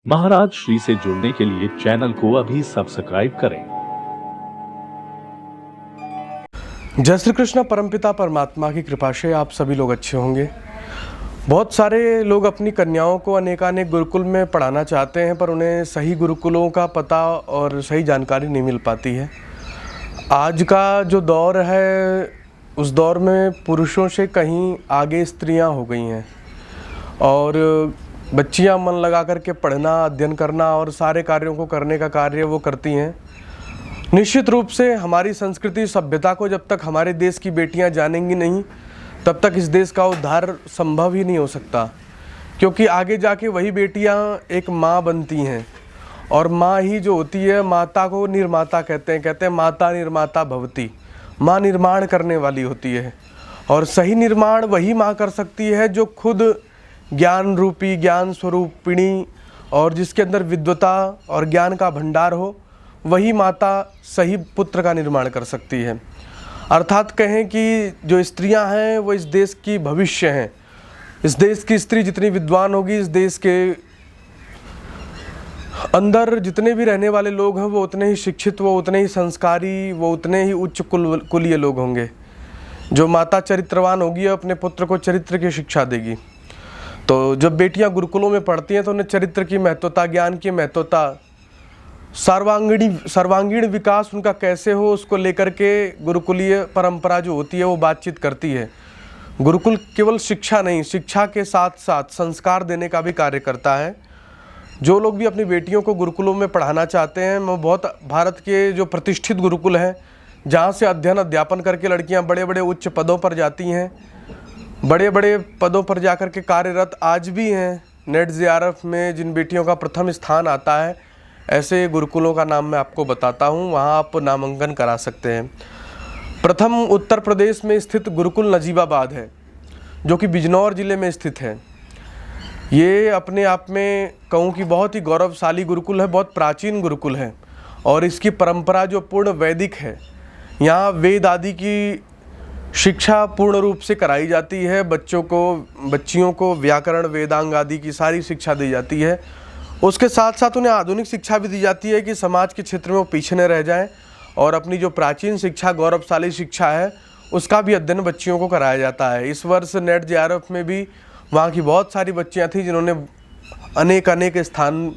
महाराज श्री से जुड़ने के लिए चैनल को अभी सब्सक्राइब करें। जय श्री कृष्ण। परमपिता परमात्मा की कृपा से आप सभी लोग अच्छे होंगे। बहुत सारे लोग अपनी कन्याओं को अनेकानेक गुरुकुल में पढ़ाना चाहते हैं, पर उन्हें सही गुरुकुलों का पता और सही जानकारी नहीं मिल पाती है। आज का जो दौर है, उस दौर में पुरुषों से कहीं आगे स्त्रियां हो गई हैं और बच्चियां मन लगा करके पढ़ना, अध्ययन करना और सारे कार्यों को करने का कार्य वो करती हैं। निश्चित रूप से हमारी संस्कृति सभ्यता को जब तक हमारे देश की बेटियां जानेंगी नहीं, तब तक इस देश का उद्धार संभव ही नहीं हो सकता, क्योंकि आगे जाके वही बेटियां एक माँ बनती हैं और माँ ही जो होती है, माता को निर्माता कहते हैं माता निर्माता भवती। माँ निर्माण करने वाली होती है और सही निर्माण वही माँ कर सकती है जो खुद ज्ञान रूपी, ज्ञान स्वरूपिणी और जिसके अंदर विद्वता और ज्ञान का भंडार हो, वही माता सही पुत्र का निर्माण कर सकती है। अर्थात कहें कि जो स्त्रियां हैं वो इस देश की भविष्य हैं। इस देश की स्त्री जितनी विद्वान होगी, इस देश के अंदर जितने भी रहने वाले लोग हैं वो उतने ही शिक्षित, वो उतने ही संस्कारी, वो उतने ही उच्च कुलीय लोग होंगे। जो माता चरित्रवान होगी अपने पुत्र को चरित्र की शिक्षा देगी। तो जब बेटियां गुरुकुलों में पढ़ती हैं तो उन्हें चरित्र की महत्वता, ज्ञान की महत्वता, सर्वांगीण विकास उनका कैसे हो, उसको लेकर के गुरुकुलीय परंपरा जो होती है वो बातचीत करती है। गुरुकुल केवल शिक्षा नहीं, शिक्षा के साथ साथ संस्कार देने का भी कार्य करता है। जो लोग भी अपनी बेटियों को गुरुकुलों में पढ़ाना चाहते हैं, वो बहुत भारत के जो प्रतिष्ठित गुरुकुल हैं, जहाँ से अध्ययन अध्यापन करके लड़कियाँ बड़े बड़े उच्च पदों पर जाती हैं, बड़े बड़े पदों पर जाकर के कार्यरत आज भी हैं। नेट JRF में जिन बेटियों का प्रथम स्थान आता है, ऐसे गुरुकुलों का नाम मैं आपको बताता हूँ, वहाँ आप नामांकन करा सकते हैं। प्रथम उत्तर प्रदेश में स्थित गुरुकुल नजीबाबाद है, जो कि बिजनौर ज़िले में स्थित है। ये अपने आप में कहूँ कि बहुत ही गौरवशाली गुरुकुल है, बहुत प्राचीन गुरुकुल है और इसकी परंपरा जो पूर्ण वैदिक है। यहाँ वेद आदि की शिक्षा पूर्ण रूप से कराई जाती है। बच्चियों को व्याकरण, वेदांग आदि की सारी शिक्षा दी जाती है। उसके साथ साथ उन्हें आधुनिक शिक्षा भी दी जाती है कि समाज के क्षेत्र में वो पीछे न रह जाएं और अपनी जो प्राचीन शिक्षा, गौरवशाली शिक्षा है, उसका भी अध्ययन बच्चियों को कराया जाता है। इस वर्ष नेट JRF में भी वहाँ की बहुत सारी बच्चियाँ थीं जिन्होंने अनेक स्थान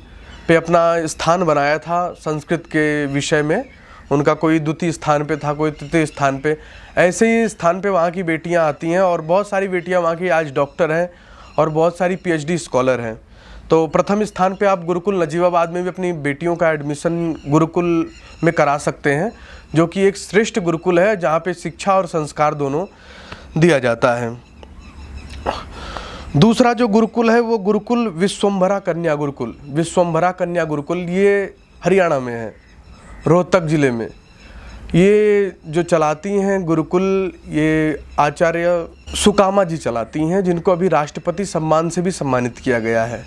पे अपना स्थान बनाया था संस्कृत के विषय में। उनका कोई द्वितीय स्थान पे था, कोई तृतीय स्थान पे, ऐसे ही स्थान पे वहाँ की बेटियाँ आती हैं और बहुत सारी बेटियाँ वहाँ की आज डॉक्टर हैं और बहुत सारी PhD स्कॉलर हैं। तो प्रथम स्थान पे आप गुरुकुल नजीबाबाद में भी अपनी बेटियों का एडमिशन गुरुकुल में करा सकते हैं, जो कि एक श्रेष्ठ गुरुकुल है जहाँ पे शिक्षा और संस्कार दोनों दिया जाता है। दूसरा जो गुरुकुल है वो गुरुकुल विश्वंभरा कन्या गुरुकुल। विश्वंभरा कन्या गुरुकुल ये हरियाणा में है, रोहतक ज़िले में। ये जो चलाती हैं गुरुकुल, ये आचार्य सुकामा जी चलाती हैं, जिनको अभी राष्ट्रपति सम्मान से भी सम्मानित किया गया है।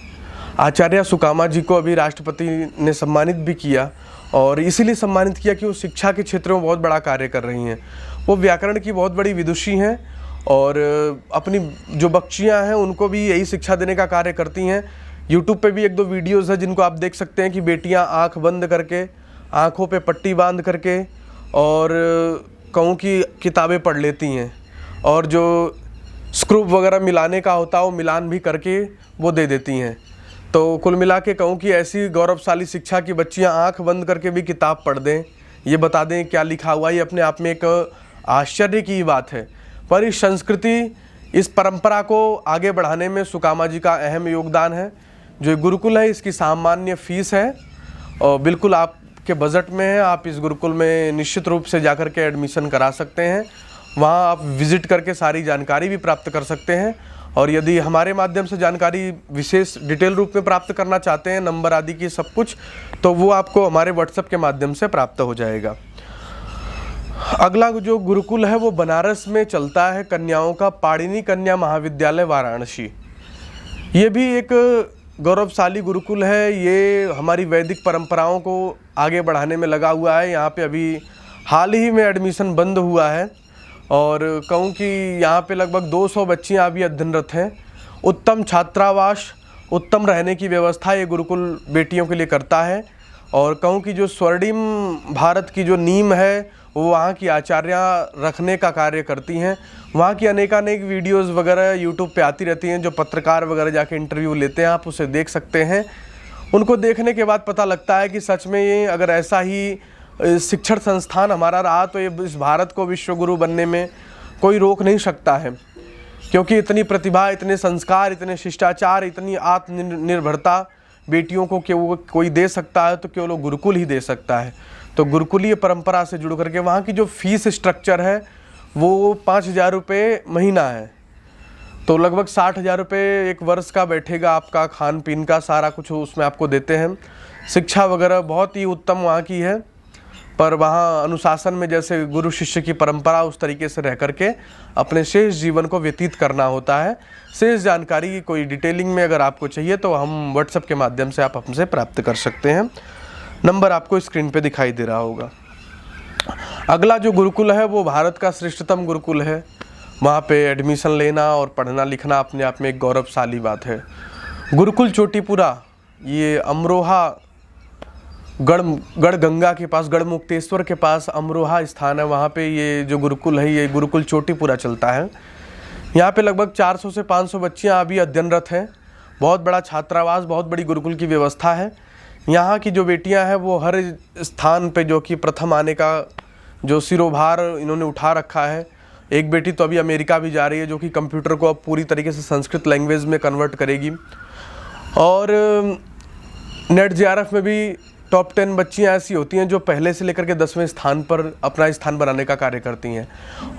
आचार्य सुकामा जी को अभी राष्ट्रपति ने सम्मानित भी किया और इसीलिए सम्मानित किया कि वो शिक्षा के क्षेत्र में बहुत बड़ा कार्य कर रही हैं। वो व्याकरण की बहुत बड़ी विदुषी हैं और अपनी जो बच्चियाँ हैं उनको भी यही शिक्षा देने का कार्य करती हैं। यूट्यूब पे भी 1-2 वीडियोज़ है जिनको आप देख सकते हैं कि बेटियाँ आँख बंद करके, आँखों पे पट्टी बांध करके और कहूँ कि किताबें पढ़ लेती हैं और जो स्क्रूप वगैरह मिलाने का होता है वो मिलान भी करके वो दे देती हैं। तो कुल मिला के कहूँ कि ऐसी गौरवशाली शिक्षा की बच्चियाँ आँख बंद करके भी किताब पढ़ दें, ये बता दें क्या लिखा हुआ, ये अपने आप में एक आश्चर्य की बात है। पर इस संस्कृति, इस परंपरा को आगे बढ़ाने में सुकामा जी का अहम योगदान है। जो गुरुकुल है इसकी सामान्य फीस है और बिल्कुल आपके बजट में है। आप इस गुरुकुल में निश्चित रूप से जाकर के एडमिशन करा सकते हैं। वहाँ आप विज़िट करके सारी जानकारी भी प्राप्त कर सकते हैं और यदि हमारे माध्यम से जानकारी विशेष डिटेल रूप में प्राप्त करना चाहते हैं, नंबर आदि की सब कुछ, तो वो आपको हमारे WhatsApp के माध्यम से प्राप्त हो जाएगा। अगला जो गुरुकुल है वो बनारस में चलता है, कन्याओं का पाणिनि कन्या महाविद्यालय वाराणसी। ये भी एक गौरवशाली गुरुकुल है। ये हमारी वैदिक परंपराओं को आगे बढ़ाने में लगा हुआ है। यहाँ पे अभी हाल ही में एडमिशन बंद हुआ है और कहूँ कि यहाँ पे लगभग 200 बच्चियाँ अभी अध्ययनरत हैं। उत्तम छात्रावास, उत्तम रहने की व्यवस्था ये गुरुकुल बेटियों के लिए करता है। और कहूँ कि जो स्वर्णिम भारत की जो नींव है वो वहाँ की आचार्या रखने का कार्य करती हैं। वहाँ की अनेकानेक वीडियोस वगैरह यूट्यूब पे आती रहती हैं, जो पत्रकार वगैरह जाके इंटरव्यू लेते हैं, आप उसे देख सकते हैं। उनको देखने के बाद पता लगता है कि सच में ये अगर ऐसा ही शिक्षण संस्थान हमारा रहा तो ये इस भारत को विश्वगुरु बनने में कोई रोक नहीं सकता है, क्योंकि इतनी प्रतिभा, इतने संस्कार, इतने शिष्टाचार, इतनी आत्मनिर्भरता बेटियों को कोई दे सकता है तो केवल वो गुरुकुल ही दे सकता है। तो गुरुकुलीय परंपरा से जुड़ करके वहाँ की जो फीस स्ट्रक्चर है वो 5,000 रुपये महीना है, तो लगभग 60,000 रुपये एक वर्ष का बैठेगा आपका, खान पीन का सारा कुछ उसमें आपको देते हैं। शिक्षा वगैरह बहुत ही उत्तम वहाँ की है, पर वहाँ अनुशासन में जैसे गुरु शिष्य की परंपरा उस तरीके से रह करके अपने शेष जीवन को व्यतीत करना होता है। शेष जानकारी की कोई डिटेलिंग में अगर आपको चाहिए तो हम व्हाट्सएप के माध्यम से आप हमसे प्राप्त कर सकते हैं। नंबर आपको स्क्रीन पे दिखाई दे रहा होगा। अगला जो गुरुकुल है वो भारत का श्रेष्ठतम गुरुकुल है। वहाँ पे एडमिशन लेना और पढ़ना लिखना अपने आप में एक गौरवशाली बात है। गुरुकुल चोटीपुरा, ये अमरोहा गढ़गंगा के पास, गढ़मुक्तेश्वर के पास अमरोहा स्थान है। वहाँ पे ये जो गुरुकुल है ये गुरुकुल चोटीपुरा चलता है। यहाँ पे लगभग 400 से 500 बच्चियाँ अभी अध्ययनरत हैं। बहुत बड़ा छात्रावास, बहुत बड़ी गुरुकुल की व्यवस्था है। यहाँ की जो बेटियाँ हैं वो हर स्थान पे जो कि प्रथम आने का जो सिरोभार इन्होंने उठा रखा है। एक बेटी तो अभी अमेरिका भी जा रही है, जो कि कंप्यूटर को अब पूरी तरीके से संस्कृत लैंग्वेज में कन्वर्ट करेगी। और नेट JRF में भी टॉप 10 बच्चियाँ ऐसी होती हैं जो पहले से लेकर के 10वें स्थान पर अपना स्थान बनाने का कार्य करती हैं।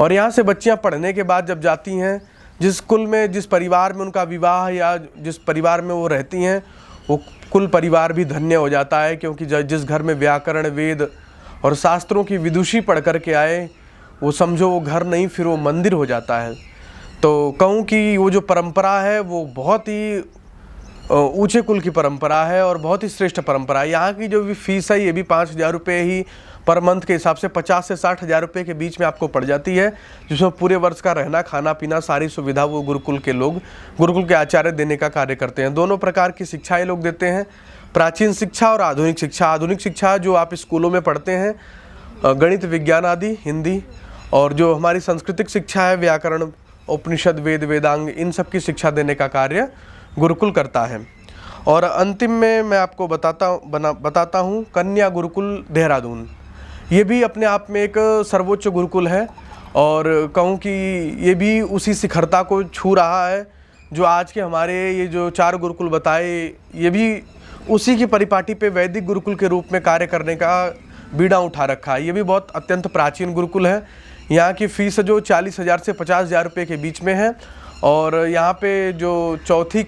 और यहाँ से बच्चियाँ पढ़ने के बाद जब जाती हैं, जिस कुल में, जिस परिवार में उनका विवाह या जिस परिवार में वो रहती हैं, वो कुल परिवार भी धन्य हो जाता है, क्योंकि जिस घर में व्याकरण, वेद और शास्त्रों की विदुषी पढ़ कर के आए, वो समझो वो घर नहीं फिर वो मंदिर हो जाता है। तो कहूँ कि वो जो परंपरा है वो बहुत ही ऊंचे कुल की परंपरा है और बहुत ही श्रेष्ठ परंपरा है। यहाँ की जो भी फीस है ये भी 5,000 रुपये ही पर मंथ के हिसाब से 50 से 60,000 रुपये के बीच में आपको पड़ जाती है, जिसमें पूरे वर्ष का रहना, खाना पीना, सारी सुविधा वो गुरुकुल के लोग, गुरुकुल के आचार्य देने का कार्य करते हैं। दोनों प्रकार की शिक्षा ये लोग देते हैं, प्राचीन शिक्षा और आधुनिक शिक्षा। आधुनिक शिक्षा जो आप स्कूलों में पढ़ते हैं, गणित, विज्ञान आदि, हिंदी, और जो हमारी सांस्कृतिक शिक्षा है, व्याकरण, उपनिषद, वेद, वेदांग, इन सब की शिक्षा देने का कार्य गुरुकुल करता है। और अंतिम में मैं आपको बताता हूँ कन्या गुरुकुल देहरादून। ये भी अपने आप में एक सर्वोच्च गुरुकुल है और कहूँ कि ये भी उसी शिखरता को छू रहा है जो आज के हमारे ये जो 4 गुरुकुल बताए, ये भी उसी की परिपाटी पे वैदिक गुरुकुल के रूप में कार्य करने का बीड़ा उठा रखा है। ये भी बहुत अत्यंत प्राचीन गुरुकुल है। यहाँ की फ़ीस जो 40,000 से 50,000 रुपये के बीच में है। और यहाँ पे जो चौथी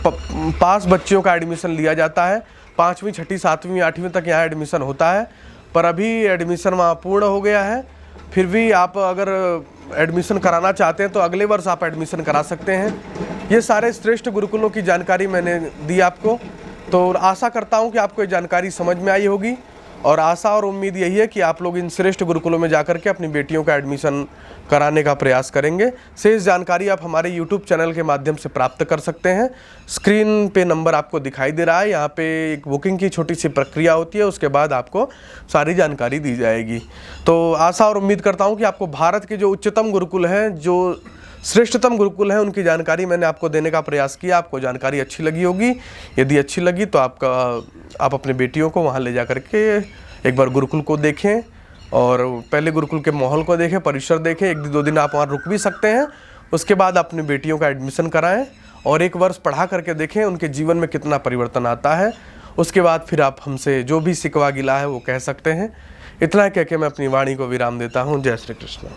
पास बच्चियों का एडमिशन लिया जाता है, 5वीं, 6ठी, 7वीं, 8वीं तक यहाँ एडमिशन होता है, पर अभी एडमिशन वहाँ पूर्ण हो गया है। फिर भी आप अगर एडमिशन कराना चाहते हैं तो अगले वर्ष आप एडमिशन करा सकते हैं। ये सारे श्रेष्ठ गुरुकुलों की जानकारी मैंने दी आपको, तो आशा करता हूँ कि आपको ये जानकारी समझ में आई होगी। और आशा और उम्मीद यही है कि आप लोग इन श्रेष्ठ गुरुकुलों में जाकर के अपनी बेटियों का एडमिशन कराने का प्रयास करेंगे। शेष जानकारी आप हमारे YouTube चैनल के माध्यम से प्राप्त कर सकते हैं। स्क्रीन पे नंबर आपको दिखाई दे रहा है। यहाँ पे एक बुकिंग की छोटी सी प्रक्रिया होती है, उसके बाद आपको सारी जानकारी दी जाएगी। तो आशा और उम्मीद करता हूँ कि आपको भारत के जो उच्चतम गुरुकुल हैं, जो श्रेष्ठतम गुरुकुल हैं, उनकी जानकारी मैंने आपको देने का प्रयास किया। आपको जानकारी अच्छी लगी होगी। यदि अच्छी लगी तो आप अपने बेटियों को वहाँ ले जा कर के एक बार गुरुकुल को देखें और पहले गुरुकुल के माहौल को देखें, परिसर देखें। 1-2 दिन आप वहाँ रुक भी सकते हैं। उसके बाद अपनी बेटियों का एडमिशन कराएं और 1 वर्ष पढ़ा करके देखें उनके जीवन में कितना परिवर्तन आता है। उसके बाद फिर आप हमसे जो भी शिकवा गिला है वो कह सकते हैं। इतना कह के मैं अपनी वाणी को विराम देता हूँ। जय श्री कृष्ण।